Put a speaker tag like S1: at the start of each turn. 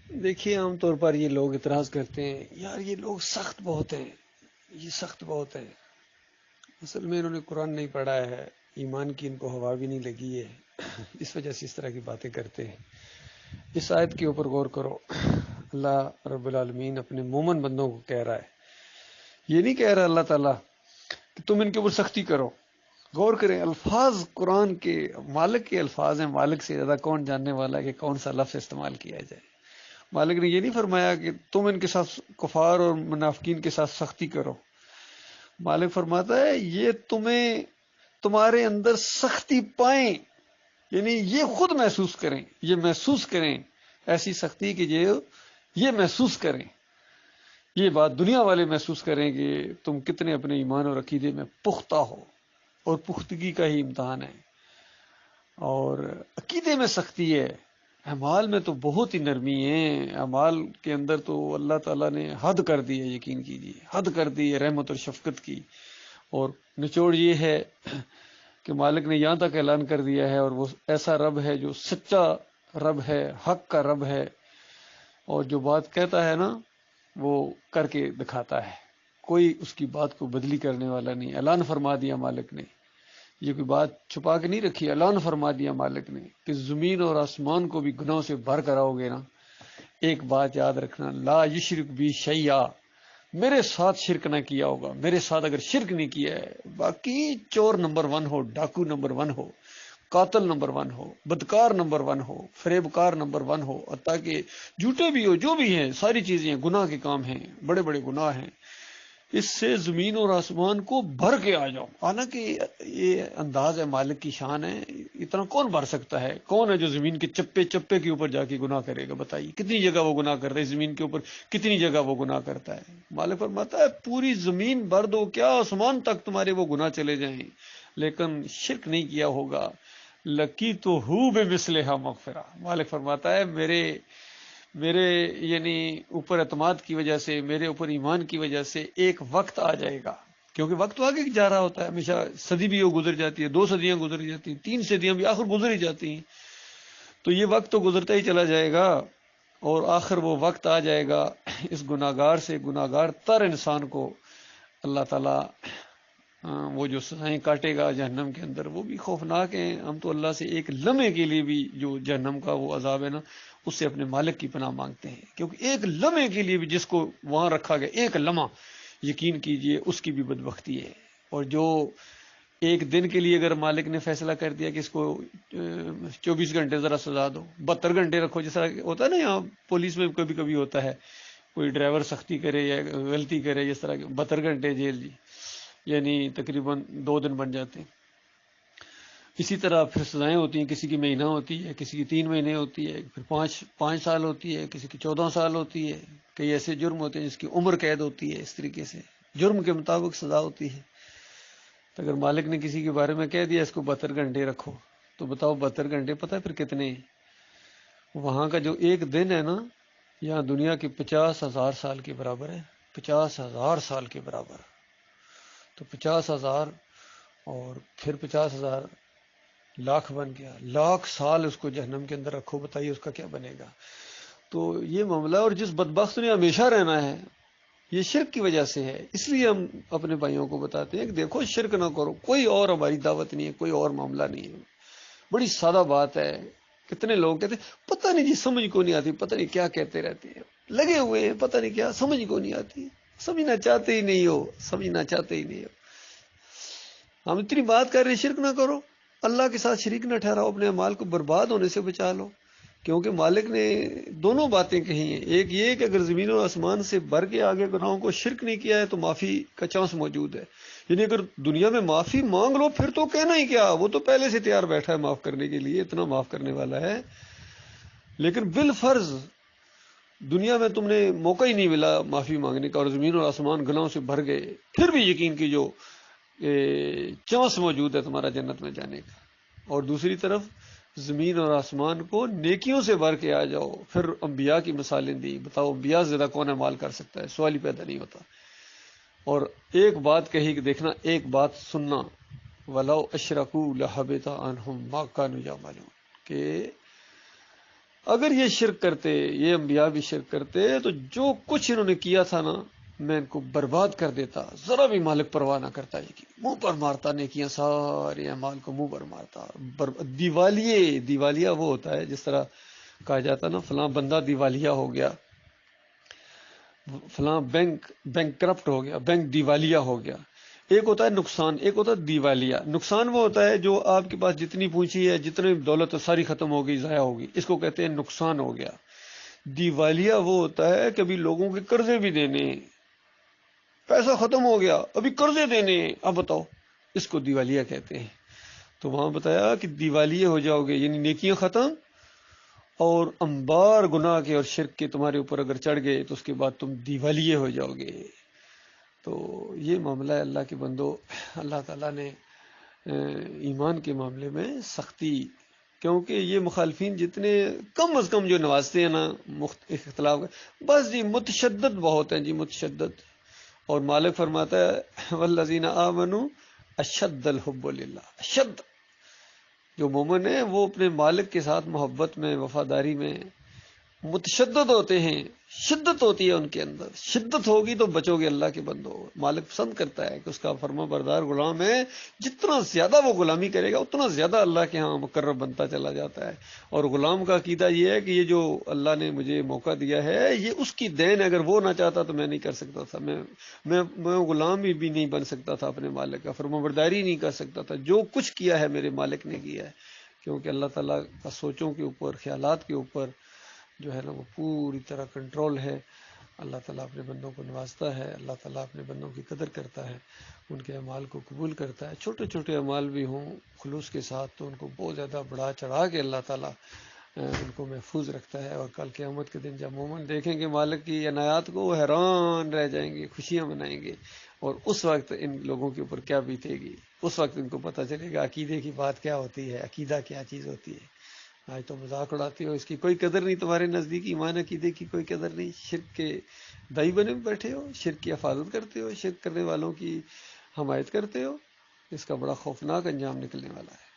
S1: دیکھیے عام طور پر یہ لوگ اعتراض کرتے ہیں، یار یہ لوگ سخت بہت ہیں، یہ سخت بہت ہے۔ اصل میں انہوں نے قرآن نہیں پڑھا ہے، ایمان کی ان کو ہوا بھی نہیں لگی ہے، اس وجہ سے اس طرح کی باتیں کرتے ہیں۔ اس آیت کے اوپر غور کرو، اللہ رب العالمین اپنے مومن بندوں کو کہہ رہا ہے، یہ نہیں کہہ رہا اللہ تعالیٰ کہ تم ان کے اوپر سختی کرو۔ غور کریں، الفاظ قرآن کے مالک کے الفاظ ہیں، مالک سے زیادہ کون جاننے والا ہے کہ کون سا لفظ استعمال کیا جائے۔ مالک نے یہ نہیں فرمایا کہ تم ان کے ساتھ کفار اور منافقین کے ساتھ سختی کرو۔ مالک فرماتا ہے یہ تمہیں تمہارے اندر سختی پائیں، یعنی یہ خود محسوس کریں، یہ محسوس کریں ایسی سختی کہ یہ محسوس کریں، یہ بات دنیا والے محسوس کریں کہ تم کتنے اپنے ایمان اور عقیدے میں پختہ ہو، اور پختگی کا ہی امتحان ہے۔ اور عقیدے میں سختی ہے، اعمال میں تو بہت ہی نرمی ہے، اعمال کے اندر تو اللہ تعالیٰ نے حد کر دی ہے، یقین کیجیے حد کر دی ہے رحمت اور شفقت کی۔ اور نچوڑ یہ ہے کہ مالک نے یہاں تک اعلان کر دیا ہے، اور وہ ایسا رب ہے جو سچا رب ہے، حق کا رب ہے، اور جو بات کہتا ہے نا وہ کر کے دکھاتا ہے، کوئی اس کی بات کو بدلی کرنے والا نہیں۔ اعلان فرما دیا مالک نے، یہ کوئی بات چھپا کے نہیں رکھی، اعلان فرما دیا مالک نے کہ زمین اور آسمان کو بھی گناہوں سے بھر کر آؤ گے نا، ایک بات یاد رکھنا، لا یشرک بی شیئا، میرے ساتھ شرک نہ کیا ہوگا۔ میرے ساتھ اگر شرک نہیں کیا ہے، باقی چور نمبر 1 ہو، ڈاکو نمبر 1 ہو، قاتل نمبر 1 ہو، بدکار نمبر 1 ہو، فریبکار نمبر 1 ہو، حتیٰ کہ جھوٹے بھی ہو، جو بھی ہیں ساری چیزیں گناہ کے کام ہیں، بڑے بڑے گناہ ہیں، اس سے زمین اور آسمان کو بھر کے آ جاؤ۔ حالانکہ یہ انداز ہے، مالک کی شان ہے، اتنا کون بھر سکتا ہے؟ کون ہے جو زمین کے چپے چپے کے اوپر جا کے گناہ کرے گا؟ بتائیے کتنی جگہ وہ گناہ کرتا ہے، زمین کے اوپر کتنی جگہ وہ گناہ کرتا ہے۔ مالک فرماتا ہے پوری زمین بھر دو، کیا آسمان تک تمہارے وہ گناہ چلے جائیں، لیکن شرک نہیں کیا ہوگا، لکی تو ہو بے مثلہا مغفرہ۔ مالک فرماتا ہے میرے یعنی اوپر اعتماد کی وجہ سے، میرے اوپر ایمان کی وجہ سے ایک وقت آ جائے گا، کیونکہ وقت تو آگے جا رہا ہوتا ہے، ہمیشہ صدی بھی وہ گزر جاتی ہے، 2 صدیاں گزر جاتی ہیں، 3 صدیاں بھی آخر گزر ہی جاتی ہیں، تو یہ وقت تو گزرتا ہی چلا جائے گا، اور آخر وہ وقت آ جائے گا اس گناہگار سے گناہگار تر انسان کو اللہ تعالیٰ وہ جو سزائیں کاٹے گا جہنم کے اندر، وہ بھی خوفناک ہیں۔ ہم تو اللہ سے ایک لمحے کے لیے بھی جو جہنم کا وہ عذاب ہے نا، اس سے اپنے مالک کی پناہ مانگتے ہیں، کیونکہ ایک لمحے کے لیے بھی جس کو وہاں رکھا گیا، ایک لمحہ، یقین کیجئے اس کی بھی بدبختی ہے۔ اور جو ایک دن کے لیے اگر مالک نے فیصلہ کر دیا کہ اس کو 24 گھنٹے ذرا سزا دو، 72 گھنٹے رکھو، جس طرح ہوتا ہے نا یہاں پولیس میں کبھی کبھی ہوتا ہے، کوئی ڈرائیور سختی کرے یا غلطی کرے، جس طرح 72 گھنٹے جیل، جی یعنی تقریباً 2 دن بن جاتے ہیں۔ اسی طرح پھر سزائیں ہوتی ہیں، کسی کی مہینہ ہوتی ہے، کسی کی 3 مہینے ہوتی ہے، پھر 5 سال ہوتی ہے، کسی کی 14 سال ہوتی ہے، کئی ایسے جرم ہوتے ہیں جس کی عمر قید ہوتی ہے۔ اس طریقے سے جرم کے مطابق سزا ہوتی ہے۔ تو اگر مالک نے کسی کے بارے میں کہہ دیا اس کو 72 گھنٹے رکھو، تو بتاؤ 72 گھنٹے پتہ ہے پھر کتنے ہیں؟ وہاں کا جو ایک دن ہے نا، یہاں دنیا کے 50,000 سال کے برابر ہے، 50,000 سال کے برابر، تو 50,000 اور پھر 50,000 لاکھ بن گیا، لاکھ سال اس کو جہنم کے اندر رکھو، بتائیے اس کا کیا بنے گا؟ تو یہ معاملہ، اور جس بدبخت نے ہمیشہ رہنا ہے یہ شرک کی وجہ سے ہے۔ اس لیے ہم اپنے بھائیوں کو بتاتے ہیں کہ دیکھو شرک نہ کرو، کوئی اور ہماری دعوت نہیں ہے، کوئی اور معاملہ نہیں ہے، بڑی سادہ بات ہے۔ کتنے لوگ کہتے ہیں پتہ نہیں جی، سمجھ کو نہیں آتی، پتہ نہیں کیا کہتے رہتے ہیں، لگے ہوئے ہیں پتہ نہیں کیا، سمجھ کو نہیں آتی، سمجھنا چاہتے ہی نہیں ہو، سمجھنا چاہتے ہی نہیں ہو۔ ہم اتنی بات کر رہے ہیں شرک نہ کرو، اللہ کے ساتھ شریک نہ ٹھہراؤ، اپنے اعمال کو برباد ہونے سے بچا لو، کیونکہ مالک نے دونوں باتیں کہی ہیں۔ ایک یہ کہ اگر زمین و آسمان سے بھر کے آگے گناہوں کو شرک نہیں کیا ہے تو معافی کا چانس موجود ہے، یعنی اگر دنیا میں معافی مانگ لو پھر تو کہنا ہی کیا، وہ تو پہلے سے تیار بیٹھا ہے معاف کرنے کے لیے، اتنا معاف کرنے والا ہے۔ لیکن بالفرض دنیا میں تم نے موقع ہی نہیں ملا معافی مانگنے کا، اور زمین اور آسمان گناہوں سے بھر گئے، پھر بھی یقین کی جو چانس موجود ہے تمہارا جنت میں جانے کا۔ اور دوسری طرف زمین اور آسمان کو نیکیوں سے بھر کے آ جاؤ، پھر انبیاء کی مثالیں دی، بتاؤ انبیاء سے زیادہ کون اعمال کر سکتا ہے؟ سوال ہی پیدا نہیں ہوتا۔ اور ایک بات کہی کہ دیکھنا، ایک بات سننا، وَلَوْ أَشْرَكُوا لَحَبِطَ عَنْهُمْ مَا كَانُوا يَعْمَلُونَ، کہ اگر یہ شرک کرتے، یہ انبیاء بھی شرک کرتے، تو جو کچھ انہوں نے کیا تھا نا میں ان کو برباد کر دیتا، ذرا بھی مالک پرواہ نہ کرتا، یہ منہ پر مارتا، نیکیاں سارے اعمال کو منہ پر مارتا۔ دیوالیہ وہ ہوتا ہے جس طرح کہا جاتا نا فلاں بندہ دیوالیہ ہو گیا، فلاں بینک کرپٹ ہو گیا، بینک دیوالیہ ہو گیا۔ ایک ہوتا ہے نقصان، ایک ہوتا ہے دیوالیہ۔ نقصان وہ ہوتا ہے جو آپ کے پاس جتنی پونجی ہے، جتنی دولت ہے، ساری ختم ہو گئی، ضائع ہوگی، اس کو کہتے ہیں نقصان ہو گیا۔ دیوالیہ وہ ہوتا ہے کبھی لوگوں کے قرضے بھی دینے، پیسہ ختم ہو گیا ابھی قرضے دینے، اب بتاؤ، اس کو دیوالیہ کہتے ہیں۔ تو وہاں بتایا کہ دیوالیہ ہو جاؤ گے، یعنی نیکیاں ختم اور انبار گناہ کے اور شرک کے تمہارے اوپر اگر چڑھ گئے تو اس کے بعد تم دیوالیے ہو جاؤ گے۔ تو یہ معاملہ ہے اللہ کے بندو۔ اللہ تعالیٰ نے ایمان کے معاملے میں سختی، کیونکہ یہ مخالفین جتنے کم از کم جو نوازتے ہیں نا اختلاف، بس جی متشدد بہت ہیں جی، متشدد۔ اور مالک فرماتا ہے والذین آمنوا اشد الحب للہ، اشد، جو مومن ہیں وہ اپنے مالک کے ساتھ محبت میں، وفاداری میں متشدد ہوتے ہیں، شدت ہوتی ہے ان کے اندر، شدت ہوگی تو بچو گے اللہ کے بندو۔ مالک پسند کرتا ہے کہ اس کا فرما بردار غلام ہے، جتنا زیادہ وہ غلامی کرے گا اتنا زیادہ اللہ کے ہاں مقرب بنتا چلا جاتا ہے۔ اور غلام کا عقیدہ یہ ہے کہ یہ جو اللہ نے مجھے موقع دیا ہے یہ اس کی دین ہے، اگر وہ نہ چاہتا تو میں نہیں کر سکتا تھا، میں غلام بھی نہیں بن سکتا تھا اپنے مالک کا، فرما برداری نہیں کر سکتا تھا۔ جو کچھ کیا ہے میرے مالک نے کیا ہے، کیونکہ اللہ تعالیٰ کا سوچوں کے اوپر، خیالات کے اوپر جو ہے نا وہ پوری طرح کنٹرول ہے۔ اللہ تعالیٰ اپنے بندوں کو نوازتا ہے، اللہ تعالیٰ اپنے بندوں کی قدر کرتا ہے، ان کے اعمال کو قبول کرتا ہے۔ چھوٹے چھوٹے اعمال بھی ہوں خلوص کے ساتھ تو ان کو بہت زیادہ بڑھا چڑھا کے اللہ تعالیٰ ان کو محفوظ رکھتا ہے۔ اور کل قیامت کے دن جب مومن دیکھیں گے مالک کی عنایات کو، وہ حیران رہ جائیں گے، خوشیاں منائیں گے۔ اور اس وقت ان لوگوں کے اوپر کیا بیتے گی، اس وقت ان کو پتہ چلے گا عقیدے کی بات کیا ہوتی ہے، عقیدہ کیا چیز ہوتی ہے۔ آج تو مذاق اڑاتے ہو، اس کی کوئی قدر نہیں تمہارے نزدیک، ایمان عقیدے کی کوئی قدر نہیں، شرک کے دائی بنے بیٹھے ہو، شرک کی حفاظت کرتے ہو، شرک کرنے والوں کی حمایت کرتے ہو، اس کا بڑا خوفناک انجام نکلنے والا ہے۔